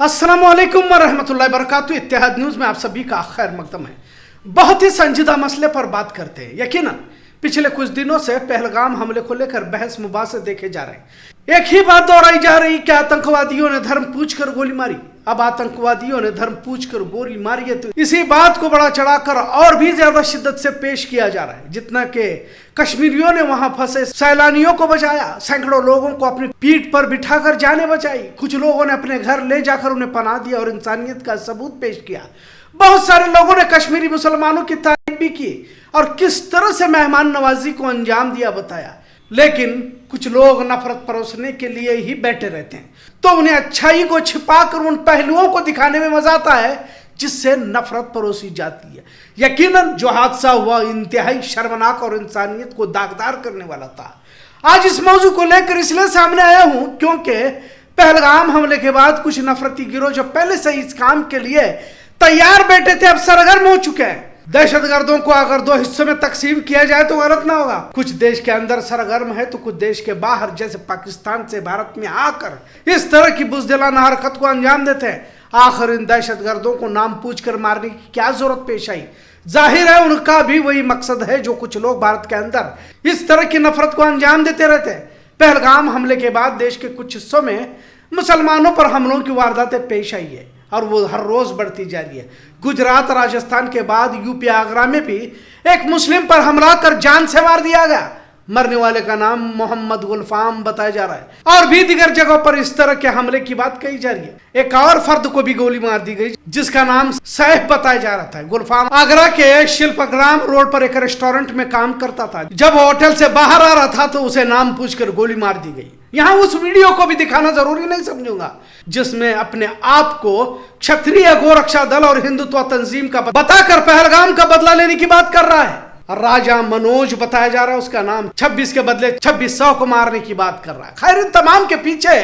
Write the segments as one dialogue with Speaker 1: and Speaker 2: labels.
Speaker 1: अस्सलामुअलैकुम वरहमतुल्लाहि वबरकातुहू। इत्तेहाद न्यूज़ में आप सभी का खैर मकदम है। बहुत ही संजीदा मसले पर बात करते हैं। यकीनन पिछले कुछ दिनों से पहलगाम हमले को लेकर बहस मुबासे देखे जा रहे हैं। एक ही बात दोहराई जा रही कि आतंकवादियों ने धर्म पूछकर गोली मारी। अब आतंकवादियों ने धर्म पूछकर गोली मारी है तो इसी बात को बड़ा चढ़ाकर और भी ज्यादा शिद्दत से पेश किया जा रहा है। जितना कि कश्मीरियों ने वहां फंसे सैलानियों को बचाया, सैकड़ों लोगों को अपनी पीठ पर बिठाकर जाने बचाई, कुछ लोगों ने अपने घर ले जाकर उन्हें पनाह दिया और इंसानियत का सबूत पेश किया। बहुत सारे लोगों ने कश्मीरी मुसलमानों की तारीफ भी की और किस तरह से मेहमान नवाजी को अंजाम दिया बताया। लेकिन कुछ लोग नफरत परोसने के लिए ही बैठे रहते हैं, तो उन्हें अच्छाई को छिपाकर उन पहलुओं को दिखाने में मजा आता है जिससे नफरत परोसी जाती है। यकीनन जो हादसा हुआ इंतहाई शर्मनाक और इंसानियत को दागदार करने वाला था। आज इस मौजू को लेकर इसलिए सामने आया हूं क्योंकि पहलगाम हमले के बाद कुछ नफरती गिरोह जो पहले से इस काम के लिए तैयार बैठे थे अब सरगर्म हो चुके हैं। दहशतगर्दों को अगर दो हिस्सों में तकसीम किया जाए तो गलत ना होगा। कुछ देश के अंदर सरगर्म है तो कुछ देश के बाहर जैसे पाकिस्तान से भारत में आकर इस तरह की बुज़दिलाना हरकत को अंजाम देते हैं। आखिर इन दहशतगर्दों को नाम पूछकर मारने की क्या जरूरत पेश आई? जाहिर है उनका भी वही मकसद है जो कुछ लोग भारत के अंदर इस तरह की नफरत को अंजाम देते रहते हैं। पहलगाम हमले के बाद देश के कुछ हिस्सों में मुसलमानों पर हमलों की वारदातें पेश आई है और वो हर रोज बढ़ती जा रही है। गुजरात राजस्थान के बाद यूपी आगरा में भी एक मुस्लिम पर हमला कर जान से मार दिया गया। मरने वाले का नाम मोहम्मद गुलफाम बताया जा रहा है और भी दीगर जगहों पर इस तरह के हमले की बात कही जा रही है। एक और फर्द को भी गोली मार दी गई जिसका नाम सैफ बताया जा रहा था। गुलफाम आगरा के शिल्पग्राम रोड पर एक रेस्टोरेंट में काम करता था। जब होटल से बाहर आ रहा था तो उसे नाम पूछकर गोली मार दी गई। यहां उस वीडियो को भी दिखाना जरूरी नहीं समझूंगा जिसमें अपने आप को क्षत्रिय गोरक्षा दल और हिंदुत्व तंजीम का बताकर पहलगाम का बदला लेने की बात कर रहा है। राजा मनोज बताया जा रहा है, उसका नाम 26 के बदले 2600 को मारने की बात कर रहा है। खैर इन तमाम के पीछे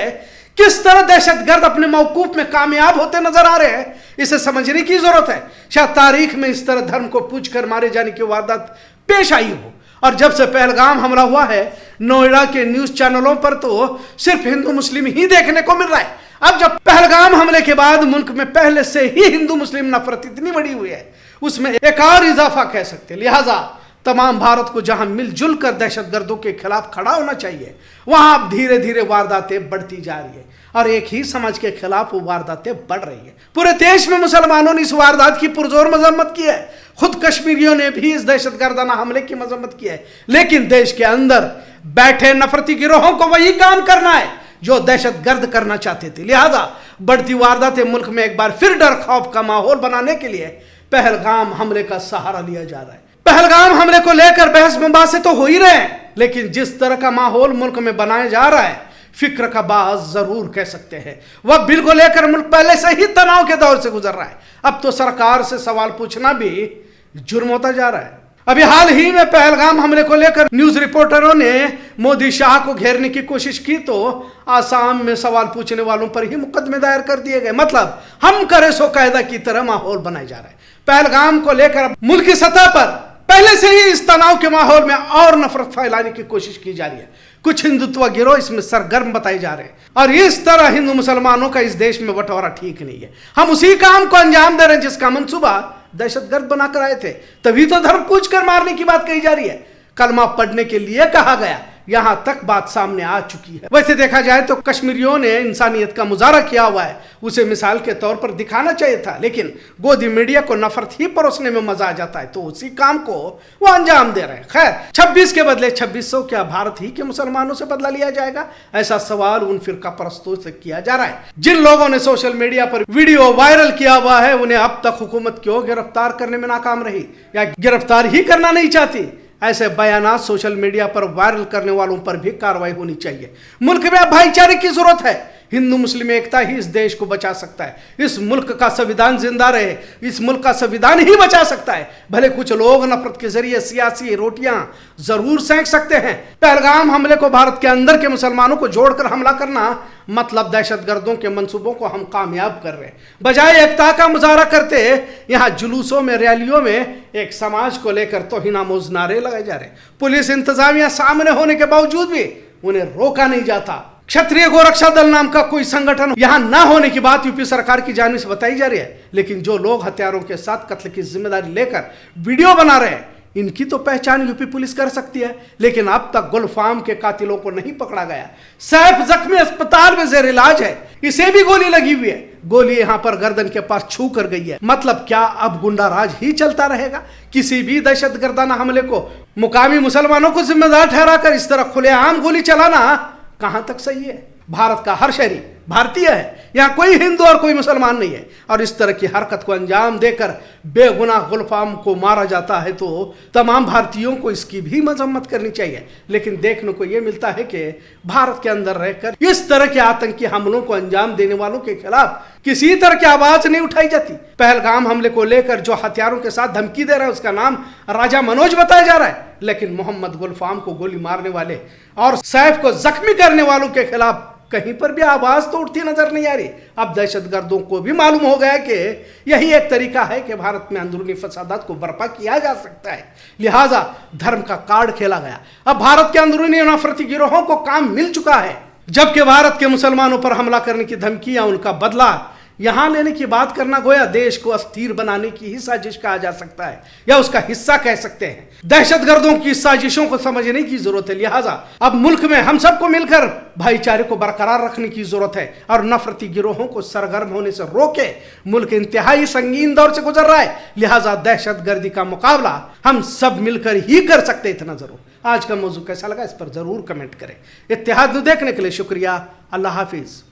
Speaker 1: किस तरह दहशतगर्द अपने मौकूफ में कामयाब होते नजर आ रहे हैं इसे समझने की जरूरत है। शायद तारीख में इस तरह धर्म को पूछकर मारे जाने की वारदात पेश आई हो। और जब से पहलगाम हमला हुआ है नोएडा के न्यूज चैनलों पर तो सिर्फ हिंदू मुस्लिम ही देखने को मिल रहा है। अब जब पहलगाम हमले के बाद मुल्क में पहले से ही हिंदू मुस्लिम नफरत इतनी बड़ी हुई है उसमें एक और इजाफा कह सकते हैं। लिहाजा तमाम भारत को जहां मिलजुल कर दहशतगर्दों के खिलाफ खड़ा होना चाहिए वहां अब धीरे धीरे वारदातें बढ़ती जा रही है और एक ही समाज के खिलाफ वो वारदातें बढ़ रही है। पूरे देश में मुसलमानों ने इस वारदात की पुरजोर मजम्मत की है। खुद कश्मीरियों ने भी इस दहशतगर्दाना हमले की मजम्मत की है। लेकिन देश के अंदर बैठे नफरती गिरोहों को वही काम करना है जो दहशतगर्द करना चाहते थे। लिहाजा बढ़ती वारदातें मुल्क में एक बार फिर डर खौफ का माहौल बनाने के लिए पहलगाम हमले का सहारा लिया जा रहा है। पहलगाम हमले को लेकर बहस मुबासे तो हो ही रहे हैं, लेकिन जिस तरह का माहौल मुल्क में बनाया जा रहा है फिक्र का बाज जरूर कह सकते हैं। वह बिल को लेकर मुल्क पहले से ही तनाव के दौर से गुजर रहा है। अब तो सरकार से सवाल पूछना भी जुर्म होता जा रहा है। अभी हाल ही में पहलगाम हमले को लेकर न्यूज रिपोर्टरों ने मोदी शाह को घेरने की कोशिश की तो आसाम में सवाल पूछने वालों पर ही मुकदमे दायर कर दिए गए। मतलब हम करे सो कायदा की तरह माहौल बनाया जा रहा है। पहलगाम को लेकर मुल्क की सतह पर पहले से ही इस तनाव के माहौल में और नफरत फैलाने की कोशिश की जा रही है। कुछ हिंदुत्व गिरोह इसमें सरगर्म बताए जा रहे हैं और इस तरह हिंदू मुसलमानों का इस देश में बंटवारा ठीक नहीं है। हम उसी काम को अंजाम दे रहे हैं जिसका मंसूबा दहशतगर्द बनाकर आए थे। तभी तो धर्म पूछकर मारने की बात कही जा रही है। कलमा पढ़ने के लिए कहा गया, यहां तक बात सामने आ चुकी है। वैसे देखा जाए तो कश्मीरियों ने इंसानियत का मुजाहरा किया हुआ है, उसे मिसाल के तौर पर दिखाना चाहिए था। लेकिन गोदी मीडिया को नफरत ही परोसने में मजा आ जाता है तो उसी काम को वो अंजाम दे रहे हैं। खैर 26 के बदले 2600 क्या भारत ही के मुसलमानों से बदला लिया जाएगा? ऐसा सवाल उन फिरका परस्तों से किया जा रहा है। जिन लोगों ने सोशल मीडिया पर वीडियो वायरल किया हुआ है उन्हें अब तक हुकूमत क्यों गिरफ्तार करने में नाकाम रही या गिरफ्तार ही करना नहीं चाहती? ऐसे बयानात सोशल मीडिया पर वायरल करने वालों पर भी कार्रवाई होनी चाहिए। मुल्क में भाईचारे की जरूरत है। हिंदू मुस्लिम एकता ही इस देश को बचा सकता है। इस मुल्क का संविधान जिंदा रहे, इस मुल्क का संविधान ही बचा सकता है। भले कुछ लोग नफरत के जरिए सियासी रोटियां जरूर सेंक सकते हैं। पहलगाम हमले को भारत के अंदर के मुसलमानों को जोड़कर हमला करना मतलब दहशतगर्दों के मंसूबों को हम कामयाब कर रहे हैं। बजाय एकता का मुजाहरा करते यहाँ जुलूसों में रैलियों में एक समाज को लेकर तौहीन-आमेज़ नारे लगाए जा रहे हैं। पुलिस इंतजामिया सामने होने के बावजूद भी उन्हें रोका नहीं जाता। क्षत्रिय गोरक्षा दल नाम का कोई संगठन यहां ना होने की बात यूपी सरकार की जानिब से बताई जा रही है, लेकिन जो लोग हथियारों के साथ कत्ल की जिम्मेदारी लेकर वीडियो बना रहे हैं, इनकी तो पहचान यूपी पुलिस कर सकती है, लेकिन अब तक गुलफाम के कातिलों को नहीं पकड़ा गया। सैफ जख्मी अस्पताल में जेर इलाज है, इसे भी गोली लगी हुई है, गोली यहां पर गर्दन के पास छू कर गई है। मतलब क्या अब गुंडा राज ही चलता रहेगा? किसी भी दहशतगर्दाना हमले को मुकामी मुसलमानों को जिम्मेदार ठहराकर इस तरह खुलेआम गोली चलाना कहां तक सही है? भारत का हर शहरी भारतीय है, यहाँ कोई हिंदू और कोई मुसलमान नहीं है, और इस तरह की हरकत को अंजाम देकर बेगुनाह गुलफाम को मारा जाता है तो तमाम भारतीयों को इसकी भी मजम्मत करनी चाहिए। लेकिन देखने को यह मिलता है कि भारत के अंदर रहकर इस तरह के आतंकी हमलों को अंजाम देने वालों के खिलाफ किसी तरह की आवाज नहीं उठाई जाती। पहलगाम हमले को लेकर जो हथियारों के साथ धमकी दे रहा है उसका नाम राजा मनोज बताया जा रहा है, लेकिन मोहम्मद गुलफाम को गोली मारने वाले और सैफ को जख्मी करने वालों के खिलाफ कहीं पर भी आवाज तो उठती नजर नहीं आ रही। अब दहशतगर्दों को भी मालूम हो गया कि यही एक तरीका है कि भारत में अंदरूनी फसादात को बर्पा किया जा सकता है, लिहाजा धर्म का कार्ड खेला गया। अब भारत के अंदरूनी नफरती गिरोहों को काम मिल चुका है, जबकि भारत के मुसलमानों पर हमला करने की धमकी या उनका बदला यहां लेने की बात करना गोया देश को अस्थिर बनाने की ही साजिश कहा जा सकता है, या उसका हिस्सा कह सकते हैं। दहशतगर्दों की साजिशों को समझने की जरूरत है, लिहाजा अब मुल्क में हम सबको मिलकर भाईचारे को बरकरार रखने की जरूरत है और नफरती गिरोहों को सरगर्म होने से रोके। मुल्क इंतहाई संगीन दौर से गुजर रहा है, लिहाजा दहशतगर्दी का मुकाबला हम सब मिलकर ही कर सकते, इतना जरूर। आज का मौजू कैसा लगा इस पर जरूर कमेंट करें। इत्तेहाद देखने के लिए शुक्रिया। अल्लाह हाफिज।